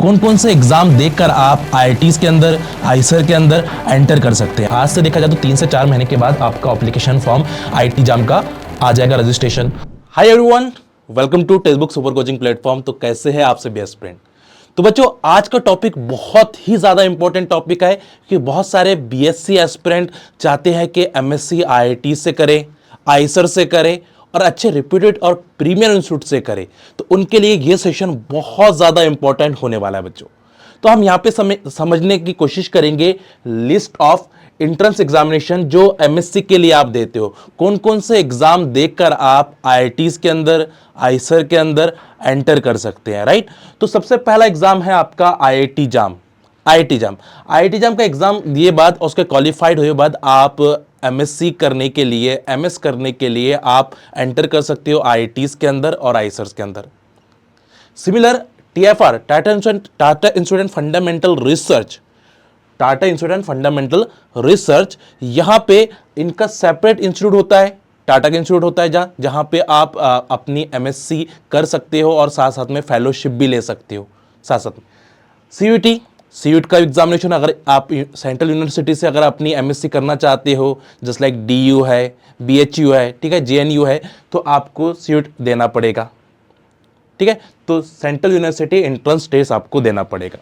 कौन कौन से एग्जाम देखकर आप आईआईटीज के अंदर, आईसर के अंदर एंटर कर सकते हैं। आज से देखा जाए तो 3 से 4 महीने के बाद आपका एप्लीकेशन फॉर्म आईआईटी जाम का आ जाएगा registration. Hi everyone, welcome to textbook super coaching platform. तो कैसे है आपसे बेस्ट फ्रेंड। तो बच्चों, आज का टॉपिक बहुत ही ज्यादा इंपॉर्टेंट टॉपिक है कि बहुत सारे बीएससी एस्पिरेंट चाहते हैं कि एमएससी आईआईटी से करें, आईसर से करें और अच्छे रिप्यूटेड और प्रीमियर इंस्टीट्यूट से करें। तो उनके लिए ये सेशन बहुत ज़्यादा इंपॉर्टेंट होने वाला है बच्चों। तो हम यहाँ पे समझने की कोशिश करेंगे लिस्ट ऑफ एंट्रेंस एग्जामिनेशन जो एमएससी के लिए आप देते हो, कौन कौन से एग्जाम देखकर आप आईआईटीज के अंदर, आईसर के अंदर एंटर कर सकते हैं, राइट। तो सबसे पहला एग्जाम है आपका आईआईटी जाम। आईआईटी जाम का एग्जाम दिए बाद, उसके क्वालिफाइड हुए बाद आप एमएससी करने के लिए, एमएस करने के लिए आप एंटर कर सकते हो आईआईटीज के अंदर और आईसर्स के अंदर। Similar TFR, Tata institute fundamental research, Tata institute fundamental research, यहां पे इनका सेपरेट इंस्टीट्यूट होता है, टाटा का इंस्टीट्यूट होता है जहां पे आप अपनी एमएससी कर सकते हो और साथ साथ में फेलोशिप भी ले सकते हो। साथ साथ में सीयूटी का एग्जामिनेशन, अगर आप सेंट्रल यूनिवर्सिटी से अगर अपनी एमएससी करना चाहते हो, जस्ट लाइक डीयू है, बीएचयू है, ठीक है, जेएनयू है, तो आपको सीयूटी देना पड़ेगा, ठीक है। तो सेंट्रल यूनिवर्सिटी एंट्रेंस टेस्ट आपको देना पड़ेगा।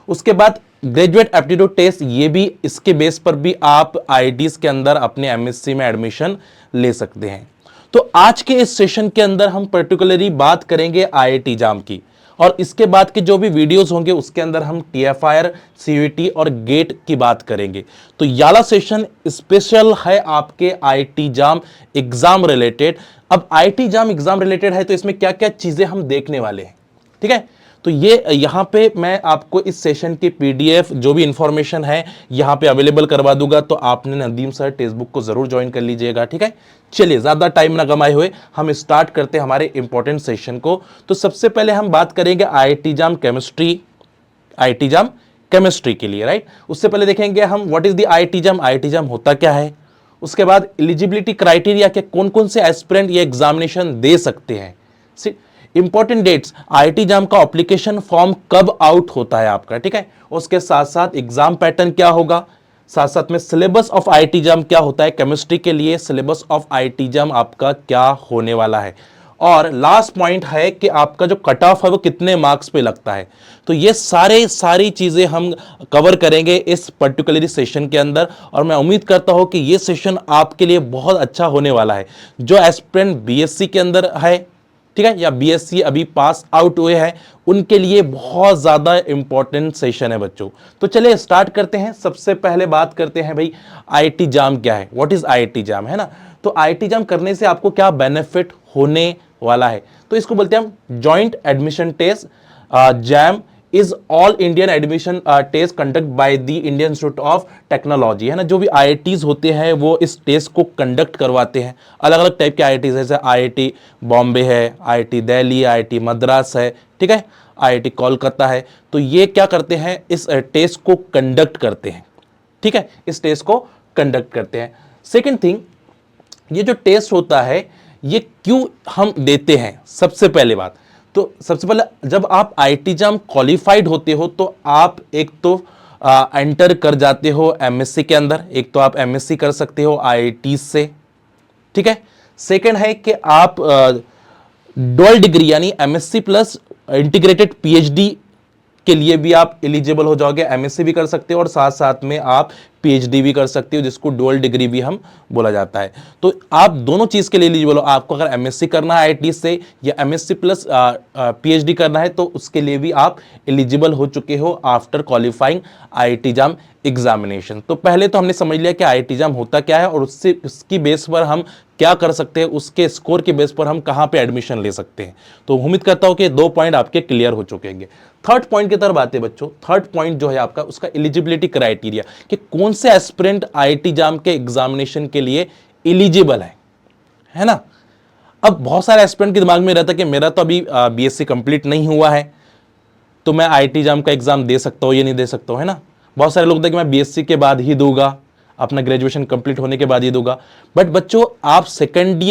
उसके बाद ग्रेजुएट एप्टीट्यूड टेस्ट, ये भी इसके बेस पर भी आप आईआईटीज के अंदर अपने एमएससी में एडमिशन ले सकते हैं। तो आज के इस सेशन के अंदर हम पर्टिकुलरली बात करेंगे आईआईटी जाम की, और इसके बाद के जो भी वीडियोस होंगे उसके अंदर हम टीएफआर, सीयूटी और गेट की बात करेंगे। तो याला सेशन स्पेशल है आपके आईआईटी जाम एग्जाम रिलेटेड। अब आईआईटी जाम एग्जाम रिलेटेड है तो इसमें क्या क्या चीजें हम देखने वाले हैं, ठीक है। तो ये यहां पे मैं आपको इस सेशन की पीडीएफ जो भी इंफॉर्मेशन है यहां पे अवेलेबल करवा दूंगा, तो आपने नदीम सर टेक्स्टबुक को जरूर ज्वाइन कर लीजिएगा, ठीक है। चलिए ज्यादा टाइम ना गमाए हुए हम स्टार्ट करते हैं हमारे इंपॉर्टेंट सेशन को। तो सबसे पहले हम बात करेंगे आईआईटी जाम केमिस्ट्री, आईआईटी जाम केमिस्ट्री के लिए, राइट। उससे पहले देखेंगे हम what is the IIT jam, IIT जाम होता क्या है। उसके बाद एलिजिबिलिटी क्राइटेरिया के कौन कौन से एस्पिरेंट ये एग्जामिनेशन दे सकते हैं। इंपॉर्टेंट डेट्स, आईआईटी जाम का एप्लीकेशन फॉर्म कब आउट होता है आपका, ठीक है। उसके साथ साथ एग्जाम पैटर्न क्या होगा, साथ साथ में सिलेबस ऑफ आईआईटी जाम क्या होता है केमिस्ट्री के लिए, सिलेबस ऑफ आईआईटी जाम आपका क्या होने वाला है, और लास्ट पॉइंट है कि आपका जो कट ऑफ है वो कितने मार्क्स पे लगता है। तो ये सारी चीजें हम कवर करेंगे इस पर्टिकुलर सेशन के अंदर, और मैं उम्मीद करता हूं कि ये सेशन आपके लिए बहुत अच्छा होने वाला है। जो एस्पिरेंट बीएससी के अंदर है, ठीक है, या बीएससी अभी पास आउट हुए हैं, उनके लिए बहुत ज्यादा इंपॉर्टेंट सेशन है बच्चों। तो चलिए स्टार्ट करते हैं। सबसे पहले बात करते हैं भाई आईआईटी जाम क्या है, व्हाट इज आईआईटी जाम, है ना। तो आईआईटी जाम करने से आपको क्या बेनिफिट होने वाला है, तो इसको बोलते हैं हम joint admission test. JAM is all Indian admission test conduct by the Indian Institute of Technology, है ना। जो भी आईआईटीज होते हैं वो इस टेस्ट को कंडक्ट करवाते हैं। अलग अलग टाइप के आईआईटीज है, जैसे आईआईटी बॉम्बे है, आईआईटी दिल्ली, आईआईटी मद्रास है, ठीक है, आईआईटी कोलकाता है। तो ये क्या करते हैं, इस टेस्ट को कंडक्ट करते हैं, ठीक है, इस टेस्ट को कंडक्ट करते हैं। सेकेंड थिंग, ये जो टेस्ट होता है ये क्यों हम देते हैं, सबसे पहले बात। तो सबसे पहले जब आप आईआईटी जाम क्वालिफाइड होते हो तो आप एक तो एंटर कर जाते हो एमएससी के अंदर, एक तो आप एमएससी कर सकते हो आईआईटी से, ठीक है। सेकंड है कि आप डुअल डिग्री यानी एमएससी प्लस इंटीग्रेटेड पीएचडी के लिए भी आप एलिजिबल हो जाओगे, एमएससी भी कर सकते हो और साथ साथ में आप पीएचडी भी कर सकते हो, जिसको डुअल डिग्री भी हम बोला जाता है। तो आप दोनों चीज के लिए एलिजिबल हो। आपको अगर एमएससी करना है आईआईटी से या एमएससी प्लस पीएचडी करना है तो उसके लिए भी आप एलिजिबल हो चुके हो आफ्टर क्वालिफाइंग आईआईटी जाम एग्जामिनेशन। तो पहले तो हमने समझ लिया कि आईआईटी जाम होता क्या है और उससे उसकी बेस पर हम क्या कर सकते हैं, उसके स्कोर के बेस पर हम कहां पे एडमिशन ले सकते हैं। तो उम्मीद करता हूं कि 2 पॉइंट आपके क्लियर हो चुके होंगे। थर्ड पॉइंट की तरफ आते हैं बच्चों। थर्ड पॉइंट जो है आपका उसका एलिजिबिलिटी क्राइटेरिया, कि कौन से एस्पिरेंट आईआईटी जाम के एग्जामिनेशन के लिए एलिजिबल है ना। अब बहुत सारे एस्पिरेंट के दिमाग में रहता है कि मेरा तो अभी बीएससी कंप्लीट नहीं हुआ है, तो मैं आईआईटी जाम का एग्जाम दे सकता हूं या नहीं दे सकता हूं, है ना। बहुत सारे लोग कहते हैं कि मैं बीएससी के बाद ही दूंगा, अपना ग्रेजुएशन कंप्लीट होने के बाद ही दूंगा। बट बच्चों, आप सेकंड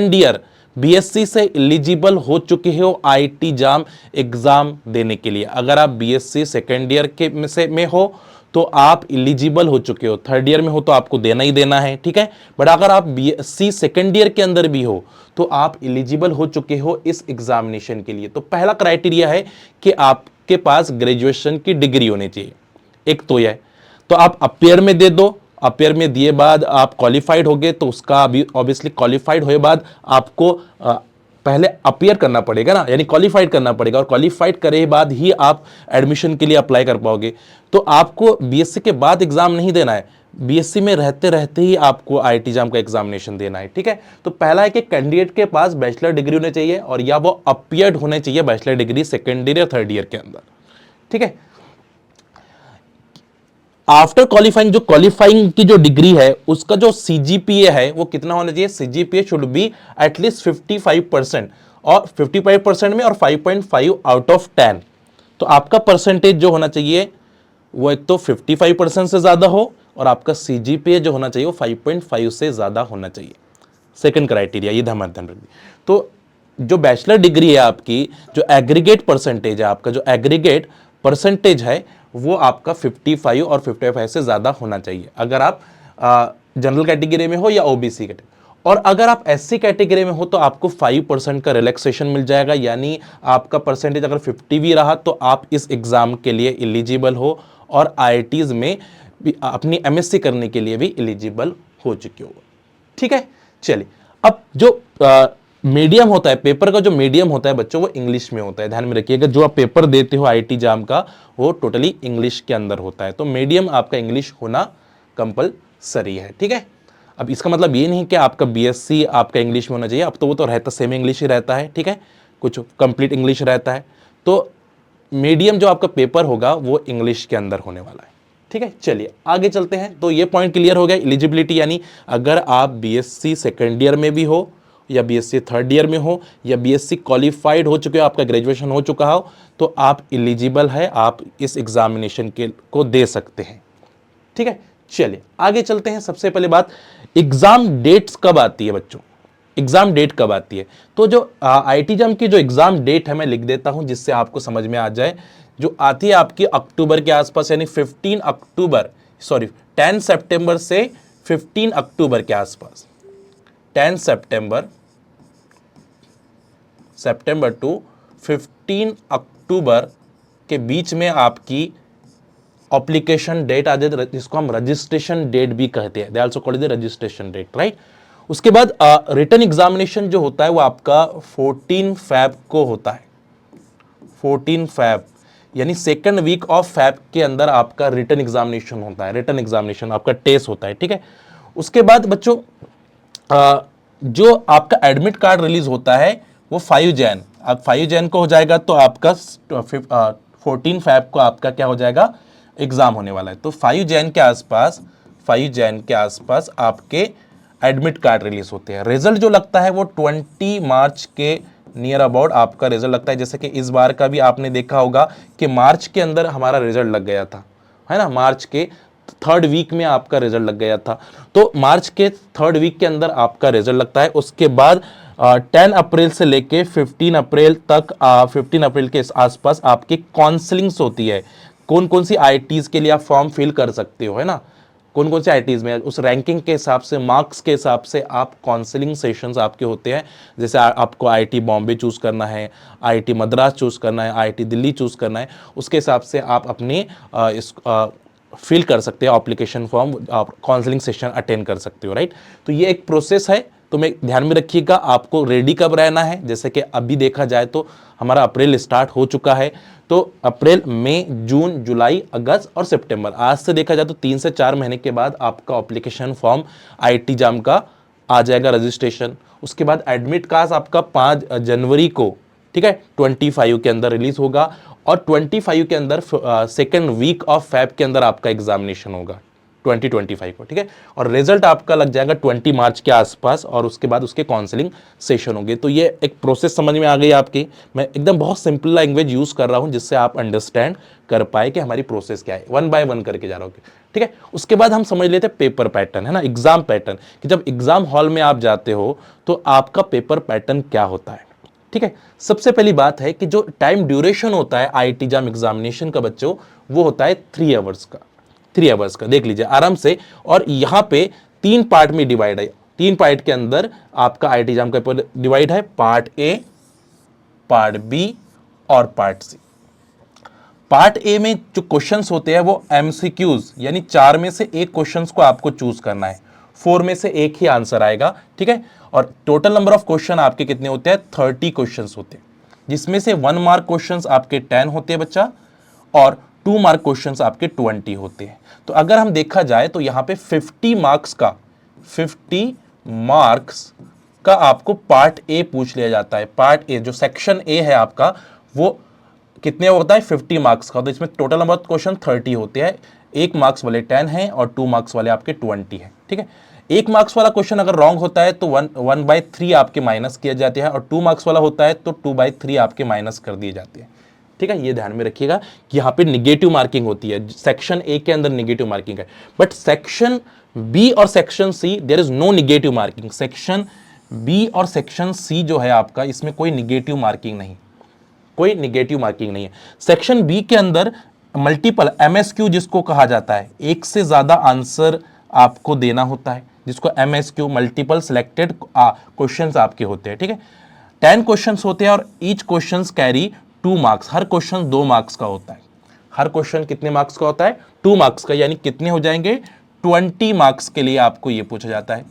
ईयर बीएससी से एलिजिबल हो चुके हो आईटी जाम एग्जाम देने के लिए। अगर आप बीएससी सेकेंड ईयर के में हो तो आप एलिजिबल हो चुके हो, थर्ड ईयर में हो तो आपको देना ही देना है, ठीक है। बट अगर आप बीएससी सेकेंड ईयर के अंदर भी हो तो आप एलिजिबल हो चुके हो इस एग्जामिनेशन के लिए। तो पहला क्राइटेरिया है कि आपके पास ग्रेजुएशन की डिग्री होनी चाहिए, एक तो यह है। तो आप अपियर में दे दो, अपियर में दिए बाद आप क्वालिफाइड हो गए तो उसका अभी ऑब्वियसली क्वालिफाइड हुए बाद आपको पहले अपियर करना पड़ेगा ना, यानी क्वालिफाइड करना पड़ेगा, और क्वालिफाइड करे बाद ही आप एडमिशन के लिए अप्लाई कर पाओगे। तो आपको बीएससी के बाद एग्जाम नहीं देना है, बीएससी में रहते रहते ही आपको आईटी जाम का एग्जामिनेशन देना है, ठीक है। तो पहला है कि कैंडिडेट के पास बैचलर डिग्री होनी चाहिए और या वो अपियर्ड होने चाहिए बैचलर डिग्री सेकेंड ईयर या थर्ड ईयर के अंदर, ठीक है। आफ्टर क्वालिफाइंग, जो क्वालिफाइंग की जो डिग्री है उसका जो सीजीपीए है वो कितना होना चाहिए? सीजीपीए शुड बी एटलीस्ट 55%, और 55% में और 5.5 आउट ऑफ 10। तो आपका परसेंटेज जो होना चाहिए वो एक तो 55% से ज्यादा हो और आपका सीजीपीए जो होना चाहिए वो 5.5 से ज्यादा होना चाहिए। सेकंड क्राइटेरिया, ये ध्यान रखिए। तो जो बैचलर डिग्री है आपकी, जो एग्रीगेट परसेंटेज है, आपका जो एग्रीगेट परसेंटेज है वो आपका 55 और 55 से ज्यादा होना चाहिए, अगर आप जनरल कैटेगरी में हो या ओबीसी कैटेगरी। और अगर आप एससी कैटेगरी में हो तो आपको 5% का रिलैक्सेशन मिल जाएगा, यानी आपका परसेंटेज अगर 50 भी रहा तो आप इस एग्जाम के लिए एलिजिबल हो और आईआईटीज में अपनी एमएससी करने के लिए भी एलिजिबल हो चुके हो, ठीक है। चलिए, अब जो मीडियम होता है, पेपर का जो मीडियम होता है बच्चों वो इंग्लिश में होता है, ध्यान में रखिएगा। जो आप पेपर देते हो आईटी जाम का वो टोटली इंग्लिश के अंदर होता है, तो मीडियम आपका इंग्लिश होना कंपलसरी है, ठीक है। अब इसका मतलब ये नहीं कि आपका बीएससी आपका इंग्लिश में होना चाहिए, अब तो वो तो रहता सेमी इंग्लिश ही रहता है, ठीक है, कुछ कंप्लीट इंग्लिश रहता है। तो मीडियम जो आपका पेपर होगा वो इंग्लिश के अंदर होने वाला है, ठीक है। चलिए आगे चलते हैं। तो ये पॉइंट क्लियर हो गया, एलिजिबिलिटी, यानी अगर आप बीएससी सेकेंड ईयर में भी हो या बीएससी थर्ड ईयर में हो या बीएससी क्वालिफाइड हो चुके हो, आपका ग्रेजुएशन हो चुका हो, तो आप एलिजिबल है, आप इस एग्जामिनेशन को दे सकते हैं, ठीक है। चलिए आगे चलते हैं। सबसे पहले बात, एग्जाम डेट्स कब आती है बच्चों? एग्जाम डेट कब आती है? तो जो आईटी जाम की जो एग्जाम डेट है मैं लिख देता हूं जिससे आपको समझ में आ जाए। जो आती है आपकी अक्टूबर के आसपास, यानी 10 सितंबर से 15 अक्टूबर के आसपास, 10 सितंबर टू 15 अक्टूबर के बीच में आपकी एप्लीकेशन डेट आ जाती है, जिसको हम रजिस्ट्रेशन डेट भी कहते हैं, they also called the registration date, right. उसके बाद रिटन एग्जामिनेशन जो होता है वो आपका 14 फैब को होता है, 14 फैब, यानी सेकंड वीक ऑफ फैब के अंदर आपका रिटन एग्जामिनेशन होता है, रिटन एग्जामिनेशन आपका टेस्ट होता है, ठीक है। उसके बाद बच्चों जो आपका एडमिट कार्ड रिलीज होता है वो 5 जैन, अब 5 जैन को हो जाएगा तो आपका 14 फैब को आपका क्या हो जाएगा? एग्जाम होने वाला है। तो 5 जैन के आसपास आपके एडमिट कार्ड रिलीज होते हैं। रिजल्ट जो लगता है वो 20 मार्च के नियर अबाउट आपका रिजल्ट लगता है। जैसे कि इस बार का भी आपने देखा होगा कि मार्च के अंदर हमारा रिजल्ट लग गया था, है ना, मार्च के थर्ड वीक में आपका रिजल्ट लग गया था। तो मार्च के थर्ड वीक के अंदर आपका रिजल्ट लगता है। उसके बाद 10 अप्रैल से लेके 15 अप्रैल तक, 15 अप्रैल के आसपास आपकी काउंसलिंग्स होती है। कौन कौन सी आईआईटीज के लिए आप फॉर्म फिल कर सकते हो, है ना, कौन कौन से आईआईटीज में, उस रैंकिंग के हिसाब से, मार्क्स के हिसाब से आप काउंसलिंग सेशंस आपके होते हैं। जैसे आपको आईआईटी बॉम्बे चूज करना है, आईआईटी मद्रास चूज करना है, आईआईटी दिल्ली चूज करना है, उसके हिसाब से आप अपने फिल कर सकते हो एप्लीकेशन फॉर्म, आप काउंसलिंग सेशन अटेंड कर सकते हो, राइट। तो ये एक प्रोसेस है, तो मैं ध्यान में रखिएगा। आपको रेडी कब रहना है? जैसे कि अभी देखा जाए तो हमारा अप्रैल स्टार्ट हो चुका है, तो अप्रैल, मई, जून, जुलाई, अगस्त और सितंबर, आज से देखा जाए तो 3 से 4 महीने के बाद आपका एप्लीकेशन फॉर्म आईटी जाम का आ जाएगा, रजिस्ट्रेशन। उसके बाद एडमिट कार्ड आपका 5 जनवरी को, ठीक है, 25 के अंदर रिलीज होगा और 25 के अंदर सेकेंड वीक ऑफ फैब के अंदर आपका एग्जामिनेशन होगा। 2025 को, ठीक है। और रिजल्ट आपका लग जाएगा 20 मार्च के आसपास, और उसके बाद उसके काउंसलिंग सेशन होंगे। तो ये एक प्रोसेस समझ में आ गई आपकी। मैं एकदम बहुत सिंपल लैंग्वेज यूज कर रहा हूं जिससे आप अंडरस्टैंड कर पाए कि हमारी प्रोसेस क्या है। 1 बाय 1 करके जा रहा हूँ, ठीक है। उसके बाद हम समझ लेते हैं पेपर पैटर्न, है ना, एग्जाम पैटर्न, कि जब एग्जाम हॉल में आप जाते हो तो आपका पेपर पैटर्न क्या होता है, ठीक है। सबसे पहली बात है कि जो टाइम ड्यूरेशन होता है आईआईटी जाम एग्जामिनेशन का बच्चों, वो होता है 3 आवर्स का। 3 आवर्स का देख लीजिए आराम से। और यहां पे 3 पार्ट में डिवाइड है। 3 पार्ट के अंदर आपका आईआईटी जाम का पेपर डिवाइड है, पार्ट ए, पार्ट बी और पार्ट सी। पार्ट ए में जो क्वेश्चंस होते हैं वो एमसीक्यूज, यानी 4 में से एक क्वेश्चंस को आपको चूज करना है, 4 में से एक ही आंसर आएगा, ठीक है। और टोटल नंबर ऑफ क्वेश्चन आपके कितने होते हैं, 30 क्वेश्चंस होते हैं, जिसमें से 1 मार्क क्वेश्चंस आपके 10 होते हैं बच्चा, और 2 मार्क क्वेश्चंस आपके 20 होते हैं। तो अगर हम देखा जाए तो यहां पे 50 मार्क्स का आपको पार्ट ए पूछ लिया जाता है। पार्ट ए जो सेक्शन ए है आपका, वो कितने होता है, 50 मार्क्स का। तो इसमें टोटल नंबर ऑफ क्वेश्चन 30 होते हैं। 1 मार्क्स वाले 10 हैं और 2 मार्क्स वाले आपके 20 हैं, ठीक है। 1 मार्क्स वाला क्वेश्चन अगर रॉन्ग होता है तो 1/3 आपके माइनस किए जाते हैं, और 2 मार्क्स वाला होता है तो 2/3 आपके माइनस कर दिए जाते हैं, ठीक है। ये ध्यान में रखिएगा कि यहाँ पे निगेटिव मार्किंग होती है। सेक्शन ए के अंदर निगेटिव मार्किंग है, बट सेक्शन बी और section C there is no negative marking. Section B और सेक्शन सी जो है आपका, इसमें कोई निगेटिव मार्किंग नहीं, कोई निगेटिव मार्किंग नहीं है। सेक्शन बी के अंदर मल्टीपल एमएसक्यू जिसको कहा जाता है, एक से ज्यादा आंसर आपको देना होता है, जिसको एमएसक्यू मल्टीपल सिलेक्टेड क्वेश्चंस आपके होते हैं, ठीक है। 10 क्वेश्चंस होते हैं और ईच क्वेश्चंस कैरी 2 मार्क्स। हर क्वेश्चन 2 मार्क्स का होता है। हर क्वेश्चन कितने मार्क्स का होता है, 2 मार्क्स का, यानी कितने हो जाएंगे, 20 मार्क्स के लिए आपको यह पूछा जाता है।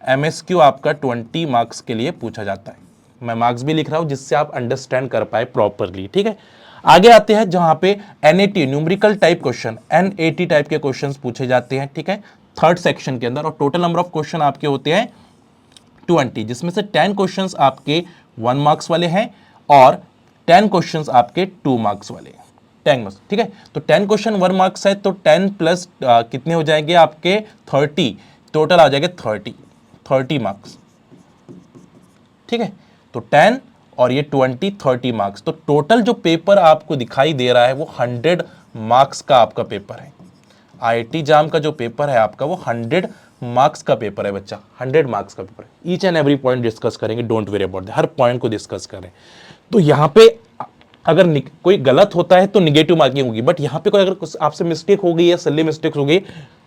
एमएसक्यू आपका 20 मार्क्स के लिए पूछा जाता है। मैं मार्क्स भी लिख रहा हूं जिससे आप अंडरस्टैंड कर पाए प्रॉपरली, ठीक है। आगे आते हैं जहां पे NAT numerical type question, NAT type के क्वेश्चंस पूछे जाते हैं, ठीक है, 3rd सेक्शन के अंदर। और टोटल नंबर ऑफ क्वेश्चन आपके होते हैं 20, जिसमें से 10 क्वेश्चंस आपके 1 मार्क्स वाले हैं और 10 क्वेश्चंस आपके 2 मार्क्स वाले हैं, 10 मार्क्स, ठीक है। तो 10 क्वेश्चन 1 मार्क्स है तो 10 प्लस कितने हो जाएंगे आपके 30, टोटल आ जाएगा 30 मार्क्स, ठीक है। तो 10 और ये 20, 30 मार्क्स। तो टोटल जो पेपर आपको दिखाई दे रहा है वो 100 मार्क्स का आपका पेपर है। आईआईटी जाम का जो पेपर है आपका वो 100 मार्क्स का पेपर है बच्चा, 100 मार्क्स का पेपर है। Each and every point discuss करेंगे, डोंट वेरी अबाउट दैट, हर पॉइंट को डिस्कस करें। तो यहाँ पे अगर कोई गलत होता है तो निगेटिव मार्किंग होगी, बट यहाँ पे कोई अगर आपसे मिस्टेक हो गई है, सिली मिस्टेक हो गई,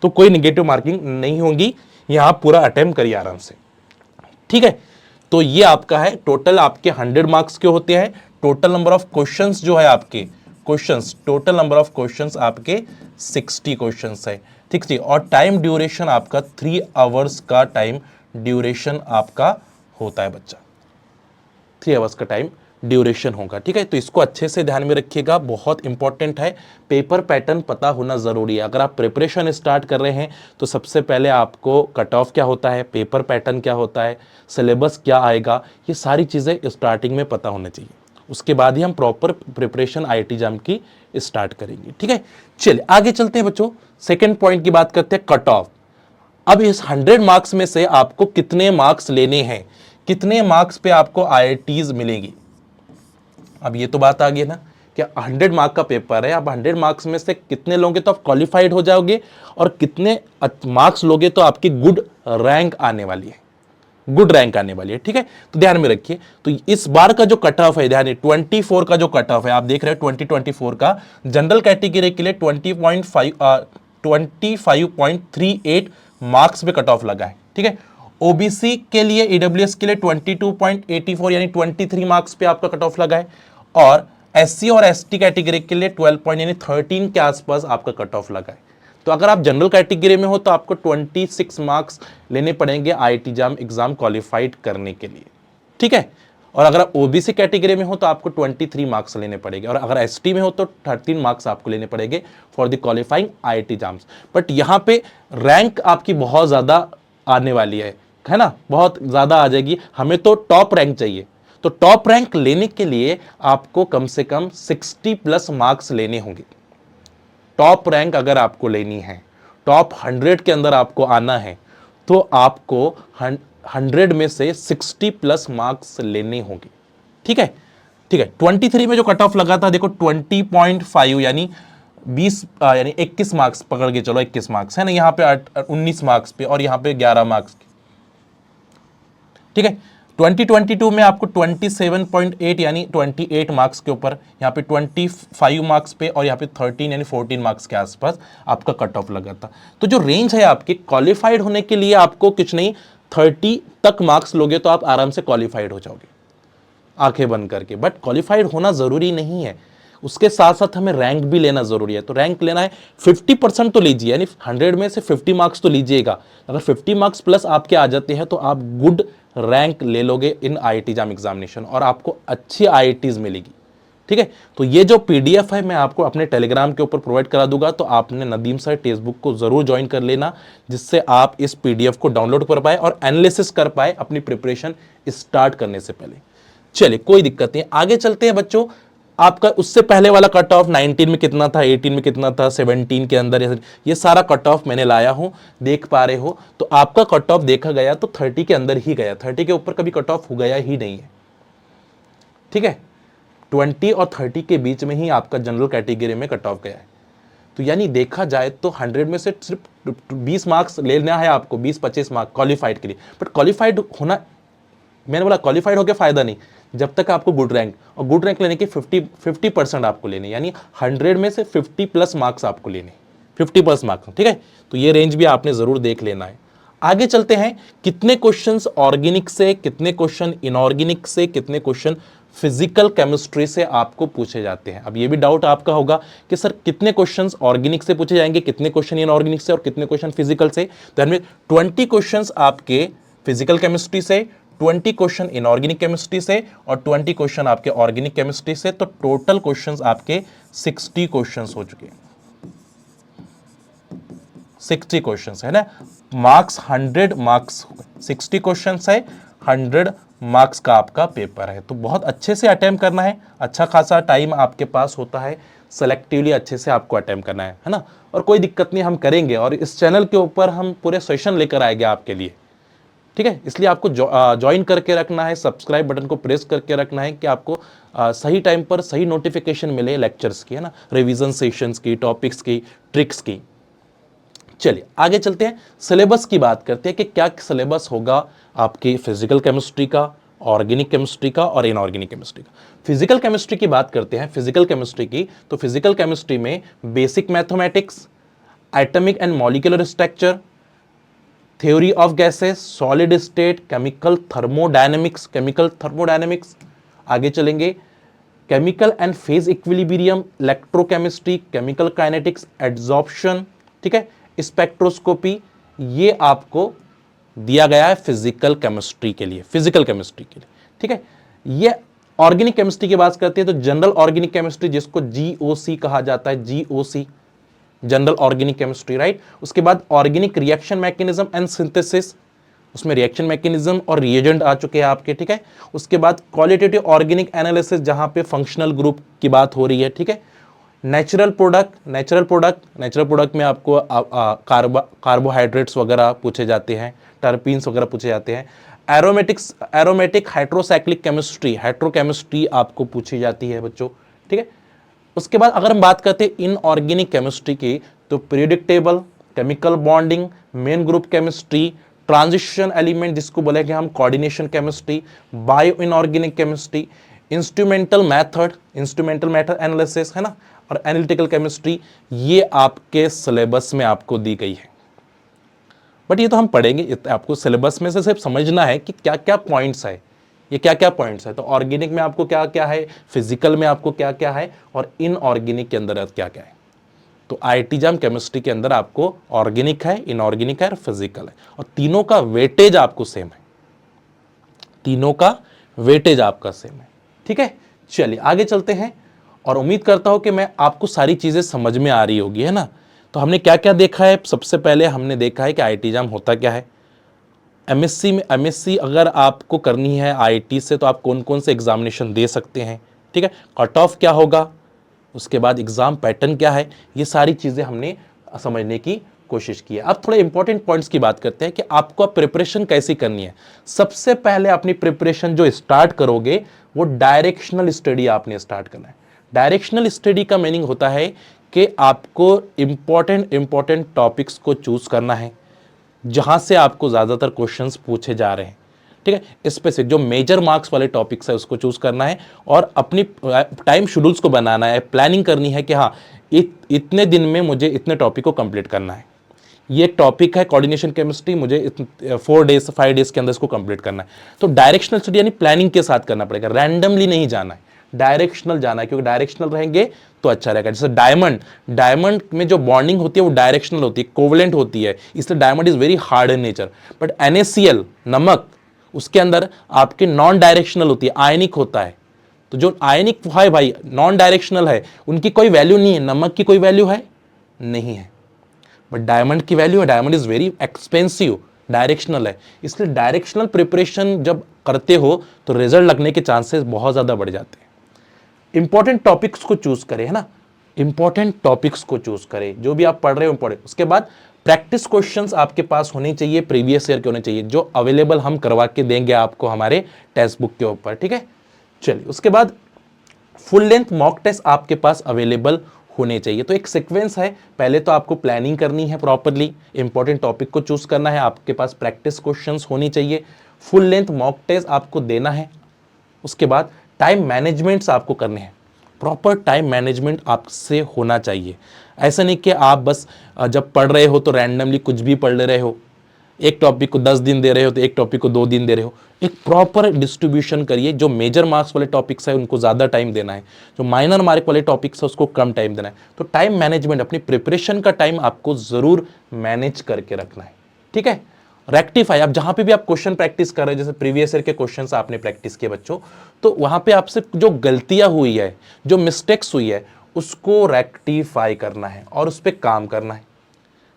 तो कोई निगेटिव मार्किंग नहीं होगी। यहाँ आप पूरा अटेम्प्ट करिए आराम से, ठीक है। तो ये आपका है, टोटल आपके 100 मार्क्स के होते हैं। टोटल नंबर ऑफ क्वेश्चंस जो है आपके टोटल नंबर ऑफ क्वेश्चंस आपके 60 क्वेश्चंस है, ठीक है। और टाइम ड्यूरेशन आपका 3 आवर्स का टाइम ड्यूरेशन आपका होता है बच्चा, 3 आवर्स का टाइम ड्यूरेशन होगा, ठीक है। तो इसको अच्छे से ध्यान में रखिएगा, बहुत इंपॉर्टेंट है। पेपर पैटर्न पता होना जरूरी है। अगर आप प्रिपरेशन स्टार्ट कर रहे हैं तो सबसे पहले आपको कट ऑफ क्या होता है, पेपर पैटर्न क्या होता है, सिलेबस क्या आएगा, ये सारी चीजें स्टार्टिंग में पता होनी चाहिए। उसके बाद ही हम प्रॉपर प्रिपरेशन आईआईटी जाम की स्टार्ट करेंगे, ठीक है। चलिए आगे चलते हैं बच्चों, सेकेंड पॉइंट की बात करते हैं, कट ऑफ। अब इस 100 मार्क्स में से आपको कितने मार्क्स लेने हैं, कितने मार्क्स पे आपको आईआईटीज मिलेंगी। अब ये तो बात आ गई ना कि 100 मार्क का पेपर है, आप 100 मार्क्स में से कितने लोगे तो आप क्वालिफाइड हो जाओगे, और कितने मार्क्स लोगे तो आपकी गुड रैंक आने वाली है, गुड रैंक आने वाली है, ठीक है। तो ध्यान में रखिए। तो इस बार का जो कट ऑफ है, ध्यान 24 का जो कट ऑफ है, आप देख रहे हो 2024 का जनरल कैटेगरी के लिए 25.38 मार्क्स पे कट ऑफ लगा है, ठीक है। ओबीसी के लिए, ईडब्ल्यूएस के लिए 22.84 यानी 23 मार्क्स पे आपका कट ऑफ लगा है, और एससी और एसटी कैटेगरी के लिए 12 पॉइंट यानी 13 के आसपास आपका कट ऑफ लगा है। तो अगर आप जनरल कैटेगरी में हो तो आपको 26 मार्क्स लेने पड़ेंगे आईआईटी जाम एग्जाम क्वालिफाइड करने के लिए, ठीक है। और अगर आप ओबीसी कैटेगरी में हो तो आपको 23 मार्क्स लेने पड़ेंगे, और अगर एसटी में हो तो 13 मार्क्स आपको लेने पड़ेंगे for the qualifying IIT jams. But यहां पे रैंक आपकी बहुत ज्यादा आने वाली है ना, बहुत ज्यादा आ जाएगी। हमें तो टॉप रैंक चाहिए, तो टॉप रैंक लेने के लिए आपको कम से कम 60 प्लस मार्क्स लेने होंगे। टॉप रैंक अगर आपको लेनी है टॉप 100 के अंदर आपको आना है तो आपको 100 में से 60 प्लस मार्क्स लेने होंगे। ठीक है, ठीक है। 23 में जो कट ऑफ लगा था देखो 20.5 यानी 20 यानी 21 मार्क्स पकड़ के चलो, 21 मार्क्स है ना, यहाँ पे 19 मार्क्स पे और यहाँ पे 11 मार्क्स। ठीक है, 2022 में आपको 27.8 यानी 28 मार्क्स के ऊपर, यहाँ पे 25 मार्क्स पे और यहाँ पे 13 यानी 14 मार्क्स के आसपास आपका कट ऑफ लगा था। तो जो रेंज है आपकी क्वालिफाइड होने के लिए आपको कुछ नहीं, 30 तक मार्क्स लोगे तो आप आराम से क्वालिफाइड हो जाओगे आंखें बंद करके। बट क्वालिफाइड होना जरूरी नहीं है, उसके साथ साथ हमें रैंक भी लेना जरूरी है। तो रैंक लेना है 50% तो लीजिए, यानी 100 में से 50 मार्क्स तो लीजिएगा। अगर 50 मार्क्स प्लस आपके आ जाते हैं तो आप गुड रैंक ले लोगे इन IIT जाम एग्जामिनेशन और आपको अच्छी IITs मिलेगी। ठीक है, तो ये जो PDF है मैं आपको अपने टेलीग्राम के ऊपर प्रोवाइड करा दूंगा, तो आपने नदीम सर टेक्स्ट बुक को जरूर ज्वाइन कर लेना, जिससे आप इस PDF को डाउनलोड कर पाए और एनालिसिस कर पाए अपनी प्रिपरेशन स्टार्ट करने से पहले। चलिए कोई दिक्कत नहीं, आगे चलते हैं बच्चों। आपका उससे पहले वाला कट ऑफ 19 में कितना था, 18 में कितना था, 17 के अंदर, ये सारा कट ऑफ मैंने लाया हूं, देख पा रहे हो। तो आपका कट ऑफ देखा गया तो 30 के अंदर ही गया, 30 के ऊपर कभी कट ऑफ हो गया ही नहीं है। ठीक है, 20 और 30 के बीच में ही आपका जनरल कैटेगरी में कट ऑफ गया है। तो यानी देखा जाए तो 100 में से सिर्फ 20 मार्क्स लेना है आपको, 20-25 मार्क्स क्वालिफाइड के लिए। बट क्वालिफाइड होना, मैंने बोला क्वालिफाइड होकर फायदा नहीं जब तक आपको गुड रैंक, और गुड रैंक लेने के 50% आपको लेने, यानी 100 में से 50 प्लस मार्क्स आपको लेने, 50 प्लस मार्क्स। ठीक है, तो ये रेंज भी आपने जरूर देख लेना है। आगे चलते हैं, कितने क्वेश्चंस ऑर्गेनिक से, कितने क्वेश्चन इनऑर्गेनिक से, कितने क्वेश्चन फिजिकल केमिस्ट्री से आपको पूछे जाते हैं। अब ये भी डाउट आपका होगा कि सर कितने क्वेश्चंस ऑर्गेनिक से पूछे जाएंगे, कितने क्वेश्चन इनऑर्गेनिक से और कितने क्वेश्चन फिजिकल से। तो इनमें 20 क्वेश्चंस आपके फिजिकल केमिस्ट्री से, 20 क्वेश्चन इनऑर्गेनिक केमिस्ट्री से और 20 क्वेश्चन आपके ऑर्गेनिक केमिस्ट्री से। तो टोटल क्वेश्चंस आपके 60 क्वेश्चंस हो चुके हैं, 60 क्वेश्चंस है ना। मार्क्स 100 मार्क्स, 60 क्वेश्चंस है, 100 मार्क्स का आपका पेपर है। तो बहुत अच्छे से अटेम्प्ट करना है, अच्छा खासा टाइम आपके पास होता है, सेलेक्टिवली अच्छे से आपको अटेम्प्ट करना है ना। और कोई दिक्कत नहीं, हम करेंगे और इस चैनल के ऊपर हम पूरे सेशन लेकर आएंगे आपके लिए। ठीक है, इसलिए आपको ज्वाइन करके रखना है, सब्सक्राइब बटन को प्रेस करके रखना है कि आपको सही टाइम पर सही नोटिफिकेशन मिले लेक्चर्स की, है ना, रिवीजन सेशंस की, टॉपिक्स की, ट्रिक्स की। चलिए आगे चलते हैं, सिलेबस की बात करते हैं कि क्या सिलेबस होगा आपकी फिजिकल केमिस्ट्री का, ऑर्गेनिक केमिस्ट्री का और इनऑर्गेनिक केमिस्ट्री का। फिजिकल केमिस्ट्री की बात करते हैं, फिजिकल केमिस्ट्री की, तो फिजिकल केमिस्ट्री में basic mathematics, atomic and molecular structure, theory of gases, solid state, chemical thermodynamics, आगे चलेंगे chemical and phase equilibrium, electrochemistry, chemical kinetics, adsorption, ठीक है, स्पेक्ट्रोस्कोपी। ये आपको दिया गया है फिजिकल केमिस्ट्री के लिए, फिजिकल केमिस्ट्री के लिए। ठीक है, ये ऑर्गेनिक केमिस्ट्री की बात करते हैं तो जनरल ऑर्गेनिक केमिस्ट्री, जिसको GOC कहा जाता है, GOC general organic chemistry, right. उसके बाद organic reaction mechanism and synthesis, उसमें रिएक्शन मैकेनिज्म और रिएजेंट आ चुके हैं आपके। ठीक है, उसके बाद क्वालिटेटिव ऑर्गेनिक एनालिसिस, जहां पे फंक्शनल ग्रुप की बात हो रही है। ठीक है, नेचुरल प्रोडक्ट में आपको कार्बोहाइड्रेट्स वगैरह पूछे जाते हैं, टर्पीन्स वगैरह पूछे जाते हैं। एरोमेटिक हाइड्रोसाइक्लिक केमिस्ट्री, हाइड्रोकेमिस्ट्री आपको पूछी जाती है बच्चों। ठीक है, उसके बाद अगर हम बात करते हैं इनऑर्गेनिक केमिस्ट्री की, तो periodic table, chemical bonding, main group chemistry, transition element जिसको बोलेंगे हम coordination chemistry, bio inorganic chemistry, instrumental method analysis, है ना, और एनालिटिकल केमिस्ट्री, ये आपके सिलेबस में आपको दी गई है। बट ये तो हम पढ़ेंगे, आपको सिलेबस में से सिर्फ समझना है कि क्या क्या पॉइंट्स है, ये क्या क्या पॉइंट्स है। तो ऑर्गेनिक में आपको क्या क्या है, फिजिकल में आपको क्या क्या है और इनऑर्गेनिक के अंदर क्या क्या है। तो IIT जाम केमिस्ट्री के अंदर आपको ऑर्गेनिक है, इनऑर्गेनिक है और फिजिकल है, और तीनों का वेटेज आपको सेम है, तीनों का वेटेज आपका सेम है। ठीक है, चलिए आगे चलते हैं, और उम्मीद करता हूं कि मैं आपको सारी चीजें समझ में आ रही होगी, है ना। तो हमने क्या क्या देखा है, सबसे पहले हमने देखा है कि IIT जाम होता क्या है। MSc अगर आपको करनी है IIT से तो आप कौन कौन से एग्जामिनेशन दे सकते हैं। ठीक है, कट ऑफ क्या होगा, उसके बाद एग्जाम पैटर्न क्या है, ये सारी चीज़ें हमने समझने की कोशिश की है। अब थोड़े इंपॉर्टेंट पॉइंट्स की बात करते हैं कि आपको प्रिपरेशन कैसी करनी है। सबसे पहले अपनी प्रिपरेशन जो स्टार्ट करोगे वो डायरेक्शनल स्टडी आपने स्टार्ट करना है। डायरेक्शनल स्टडी का मीनिंग होता है कि आपको इंपॉर्टेंट टॉपिक्स को चूज करना है जहां से आपको ज्यादातर क्वेश्चंस पूछे जा रहे हैं, ठीक है। स्पेसिफिक जो मेजर मार्क्स वाले टॉपिक्स है उसको चूज करना है और अपनी टाइम शेड्यूल्स को बनाना है, प्लानिंग करनी है कि हाँ इतने दिन में मुझे इतने टॉपिक को कंप्लीट करना है। ये एक टॉपिक है कोऑर्डिनेशन केमिस्ट्री, मुझे 4 डेज 5 डेज के अंदर इसको कंप्लीट करना है। तो डायरेक्शनल स्टडी यानी प्लानिंग के साथ करना पड़ेगा, रैंडमली नहीं जाना है, डायरेक्शनल जाना है, क्योंकि डायरेक्शनल रहेंगे तो अच्छा रहेगा। जैसे डायमंड में जो बॉन्डिंग होती है वो डायरेक्शनल होती है, कोवलेंट होती है, इसलिए diamond is very hard in nature. But NaCl नमक उसके अंदर आपके नॉन डायरेक्शनल होती है, आयनिक होता है। तो जो आयनिक है भाई नॉन डायरेक्शनल है, उनकी कोई वैल्यू नहीं है। नमक की कोई वैल्यू है नहीं है, बट डायमंड की वैल्यू है। Diamond is very expensive, directional है। इसलिए डायरेक्शनल प्रिपरेशन जब करते हो तो रिजल्ट लगने के चांसेस बहुत ज्यादा बढ़ जाते हैं। इंपॉर्टेंट टॉपिक्स को चूज करें, है ना, इंपॉर्टेंट टॉपिक्स को चूज करें, जो भी आप पढ़ रहे हो इंपॉर्टेंट। उसके बाद प्रैक्टिस क्वेश्चंस आपके पास होने चाहिए, प्रीवियस ईयर के होने चाहिए, जो अवेलेबल हम करवा के देंगे आपको हमारे टेक्स्ट बुक के ऊपर, ठीक है। चलिए उसके बाद फुल लेंथ मॉक टेस्ट आपके पास अवेलेबल होने चाहिए। तो एक सीक्वेंस है, पहले तो आपको प्लानिंग करनी है प्रॉपरली, इंपॉर्टेंट टॉपिक को चूज करना है, आपके पास प्रैक्टिस क्वेश्चंस होनी चाहिए, फुल लेंथ मॉक टेस्ट आपको देना है। उसके बाद टाइम मैनेजमेंट्स आपको करने हैं, प्रॉपर टाइम मैनेजमेंट आपसे होना चाहिए। ऐसा नहीं कि आप बस जब पढ़ रहे हो तो रैंडमली कुछ भी पढ़ ले रहे हो, एक टॉपिक को 10 दिन दे रहे हो तो एक टॉपिक को 2 दिन दे रहे हो। एक प्रॉपर डिस्ट्रीब्यूशन करिए, जो मेजर मार्क्स वाले टॉपिक्स है उनको ज़्यादा टाइम देना है, जो माइनर मार्क वाले टॉपिक्स है उसको कम टाइम देना है। तो टाइम मैनेजमेंट, अपनी प्रिपरेशन का टाइम आपको ज़रूर मैनेज करके रखना है, ठीक है। रेक्टिफाई, आप जहां पे भी आप क्वेश्चन प्रैक्टिस कर रहे हैं, जैसे प्रीवियस ईयर के क्वेश्चंस आपने प्रैक्टिस किए बच्चों, तो वहां पे आपसे जो गलतियां हुई है, जो मिस्टेक्स हुई है, उसको रेक्टिफाई करना है और उस पर काम करना है।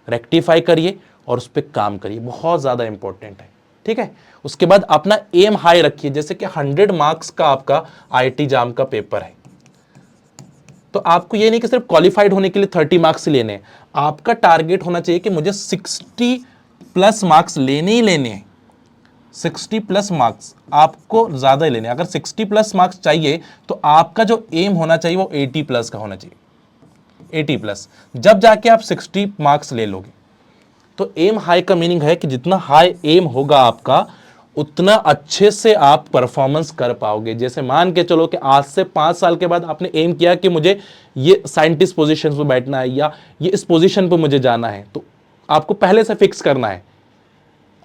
रेक्टिफाई करिए और उस पर काम करिए, बहुत ज़्यादा इंपॉर्टेंट है, ठीक है। उसके बाद अपना एम हाई रखिए, जैसे कि 100 मार्क्स का आपका IIT जाम का पेपर है, तो आपको ये नहीं कि सिर्फ क्वालिफाइड होने के लिए 30 मार्क्स लेने हैं, आपका टारगेट होना चाहिए कि मुझे 60+ मार्क्स लेने ही लेने हैं। 60+ मार्क्स आपको ज़्यादा ही लेने हैं। अगर 60+ मार्क्स चाहिए तो आपका जो एम होना चाहिए वो 80+ का होना चाहिए, 80+। जब जाके आप 60 मार्क्स ले लोगे, तो एम हाई का मीनिंग है कि जितना हाई एम होगा आपका, उतना अच्छे से आप परफॉर्मेंस कर पाओगे। जैसे मान के चलो कि आज से 5 साल के बाद आपने एम किया कि मुझे ये साइंटिस्ट पोजीशन पर बैठना है या ये इस पोजीशन पर मुझे जाना है, तो आपको पहले से फिक्स करना है।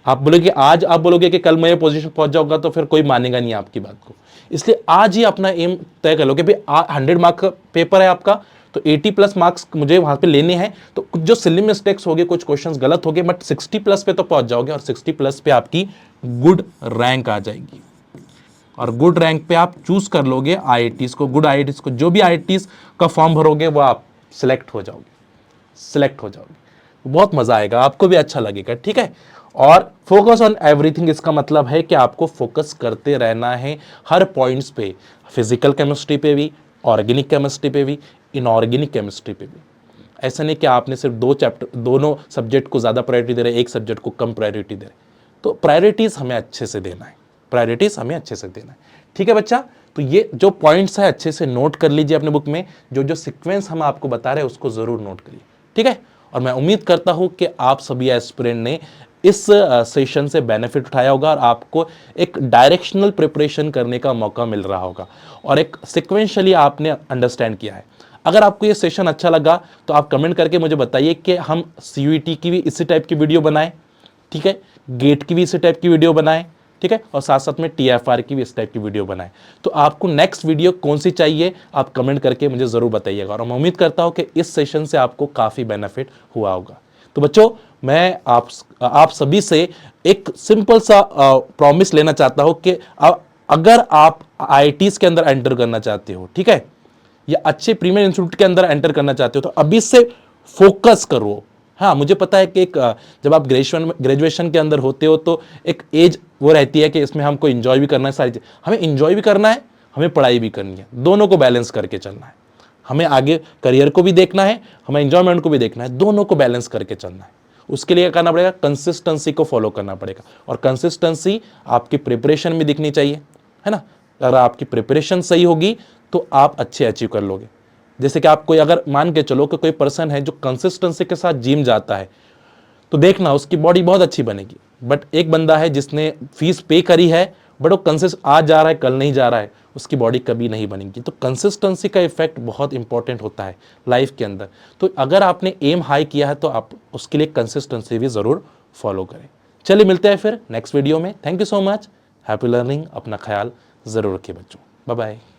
आप बोलोगे आज, आप बोलोगे कि कल मैं ये पोजीशन पहुंच जाऊंगा, तो फिर कोई मानेगा नहीं आपकी बात को। इसलिए आज ही अपना एम तय कर लो कि भाई 100 मार्क का पेपर है आपका, तो 80+ मार्क्स मुझे वहां पे लेने हैं। तो कुछ जो सिली मिस्टेक्स हो गए, कुछ क्वेश्चंस गलत हो गए, बट 60+ पे तो पहुंच जाओगे और 60+ पे आपकी गुड रैंक आ जाएगी। और गुड रैंक पे आप चूज कर लोगे IITs को, गुड IITs को। जो भी IITs का फॉर्म भरोगे वो आप सिलेक्ट हो जाओगे, बहुत मजा आएगा, आपको भी अच्छा लगेगा, ठीक है। और फोकस ऑन एवरीथिंग, इसका मतलब है कि आपको फोकस करते रहना है हर पॉइंट्स पे, फिजिकल केमिस्ट्री पे भी, ऑर्गेनिक केमिस्ट्री पे भी, इनऑर्गेनिक केमिस्ट्री पे भी। ऐसा नहीं कि आपने सिर्फ दोनों सब्जेक्ट को ज़्यादा प्रायोरिटी दे रहे, एक सब्जेक्ट को कम प्रायोरिटी दे रहे। तो प्रायोरिटीज़ हमें अच्छे से देना है, ठीक है बच्चा। तो ये जो पॉइंट्स है अच्छे से नोट कर लीजिए अपने बुक में, जो सीक्वेंस हम आपको बता रहे हैं उसको ज़रूर नोट करिए, ठीक है। और मैं उम्मीद करता हूं कि आप सभी एस्पिरेंट ने इस सेशन से बेनिफिट उठाया होगा और आपको एक डायरेक्शनल प्रिपरेशन करने का मौका मिल रहा होगा और एक सिक्वेंशियली आपने अंडरस्टैंड किया है। अगर आपको ये सेशन अच्छा लगा तो आप कमेंट करके मुझे बताइए कि हम CUET की भी इसी टाइप की वीडियो बनाएं, ठीक है, गेट की भी इसी टाइप की वीडियो बनाएं, ठीक है, और साथ साथ में TFR की भी इस टाइप की वीडियो बनाएं। तो आपको नेक्स्ट वीडियो कौन सी चाहिए आप कमेंट करके मुझे ज़रूर बताइएगा। और मैं उम्मीद करता हूं कि इस सेशन से आपको काफ़ी बेनिफिट हुआ होगा। तो बच्चों, मैं आप सभी से एक सिंपल सा प्रॉमिस लेना चाहता हूं कि अगर आप IITs के अंदर एंटर करना चाहते हो, ठीक है, या अच्छे प्रीमियर इंस्टीट्यूट के अंदर एंटर करना चाहते हो, तो अभी से फोकस करो। हाँ, मुझे पता है कि जब आप ग्रेजुएशन के अंदर होते हो तो एक एज वो रहती है कि इसमें हमको एंजॉय भी करना है, सारी चीज़ हमें एंजॉय भी करना है, हमें पढ़ाई भी करनी है, दोनों को बैलेंस करके चलना है। हमें आगे करियर को भी देखना है, हमें एंजॉयमेंट को भी देखना है, दोनों को बैलेंस करके चलना है। उसके लिए क्या करना पड़ेगा, कंसिस्टेंसी को फॉलो करना पड़ेगा, और कंसिस्टेंसी आपकी प्रिपरेशन में दिखनी चाहिए, है ना। अगर आपकी प्रिपरेशन सही होगी तो आप अच्छे अचीव कर लोगे। जैसे कि आप कोई अगर मान के चलो कि कोई पर्सन है जो कंसिस्टेंसी के साथ जिम जाता है, तो देखना उसकी बॉडी बहुत अच्छी बनेगी। बट एक बंदा है जिसने फीस पे करी है बट वो कंसिस्ट आज जा रहा है कल नहीं जा रहा है, उसकी बॉडी कभी नहीं बनेगी। तो कंसिस्टेंसी का इफेक्ट बहुत इंपॉर्टेंट होता है लाइफ के अंदर। तो अगर आपने एम हाई किया है तो आप उसके लिए कंसिस्टेंसी भी ज़रूर फॉलो करें। चलिए मिलते हैं फिर नेक्स्ट वीडियो में। Thank you so much, happy learning. अपना ख्याल ज़रूर रखिए बच्चों, बाय बाय।